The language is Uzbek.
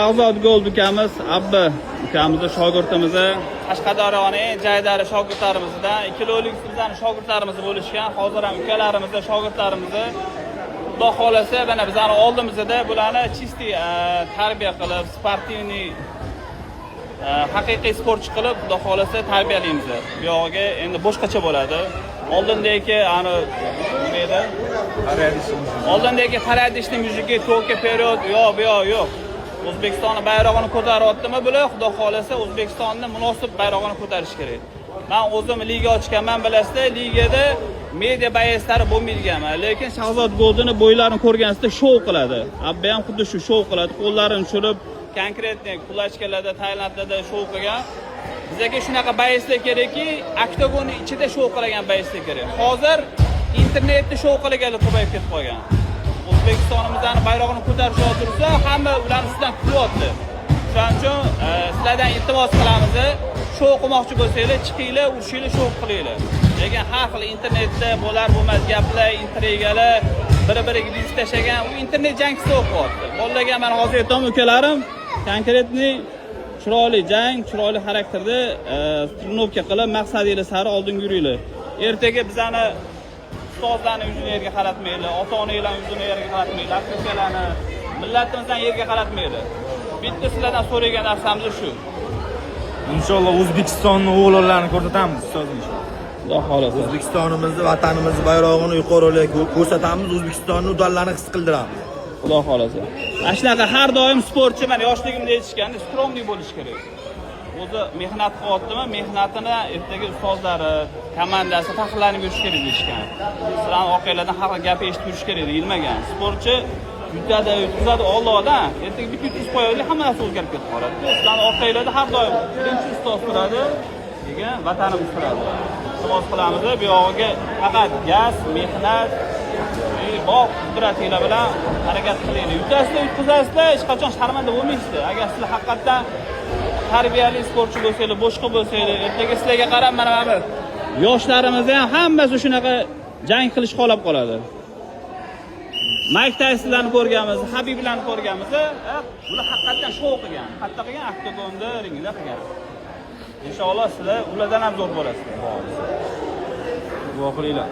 Azod Gold ukamiz, Abba ukamizni shogirdimizni Qashqadaryoning jaydari shogirdlarimizdan 2 kilolik bizlarning shogirdlarimiz bo'lishgan. Hozir ham ukalarimizni, shogirdlarimizni Xudo xolasa mana bizlarning oldimizda bularni chisti tarbiya qilib, sportivniy haqiqiy sportchi qilib, Xudo xolasa tarbiyalaymiz. Bu yog'iga endi boshqacha bo'ladi. Oldindagi ana nima edi? Oldindagi paradishni muziki, to'ka period yo'q. O'zbekistonning bayrog'ini ko'taryaptimi bular? Xudo xolasa O'zbekistonning munosib bayrog'ini ko'tarish kerak. Men o'zim liga ochganman, bilasizlar, ligada media bayeslari bo'lmaydiganman, lekin Shahzod Goldini bo'ylarini ko'rgansizda shov qiladi. Abba ham xuddi shu shov qiladi, qo'llarini tushirib, konkretni kulachkalarda, Tailandda shov qilgan. Bizga shunaqa bayeslar kerakki, oktagonning ichida shov qilgan bayeslar kerak. Hozir internetda shov qilganlar ko'payib ketib qolgan. O'zbekistonimizning bayrog'ini ko'tarish tursa, hamma ularni ustidan kulyapti. Shuning uchun sizlardan iltimos qilamiz, shov qilmoqchi bo'lsanglar, chiqinglar, urishinglar, shov qilinglar. Lekin har xil internetda bo'lar-bo'lmas gaplar, intrigalar, bir-biriga diz tashagan, u internet jangchisi o'qiyapti. Bolalarga men hozir aytaman, ukalarim, konkretniy chiroyli jang, chiroyli xarakterda trenovka qilib, maqsadinglar sari oldinga yuringlar. Ertaga bizani ustozlarni yuzini yerga qaratmaylar, ota-onalarni yuzini yerga qaratmaylar, akrakalarni, millatimizdan yerga qaratmaylar. Bitta sizlardan so'ragan narsamiz shu. Inshaalloh O'zbekistonning o'g'illarni ko'rsatamiz ustoz inshaalloh. Xudo xolasa. O'zbekistonimizni, vatanimizni bayrog'ini yuqoriga ko'rsatamiz, O'zbekistonning udonlarini his qildiramiz. Xudo xolasa. Mana shunaqa har doim sportchi, men yoshligimda aytishganda, skromniy bo'lish kerak. O'zi mehnat qilyaptimi, mehnatini ertaga ustozlari, komandasi faxrlanib yurish kerak deyishgan. Sizlarning voqealardan har xil gap eshitib yurish kerak deyilmagan. Sportchi yutadi, yutkazadi Allohdan. Ertaga bitta yutib qo'yadi, hamma narsa o'zgarib ketib qoladi. Sizlarning voqealarda har doim birinchi ustoz turadi, degan vatanimiz turadi. Iltimos qilamiz, bu yog'iga faqat gaz, mehnat, bog' qudratinglar bilan harakat qilinglar. Yutasizlar, yutkazasizlar, hech qachon sharmanda bo'lmaysizlar. Agar sizlar haqiqatdan tarbiyali sportchi bo'lsanglar, boshqa bo'lsanglar, ertaga sizlarga qarab mana bu yoshlarimiz ham hammasi shunaqa jang qilish qolib qoladi. Mike Taysonlarni ko'rganmiz, Habiblarni ko'rganmiz, ular haqiqatdan shov qilgan, hatto qilgan oktagonda, ringda qilgan. Inshaalloh sizlar ulardan ham zo'r bo'lasizlar. Duo qilinglar.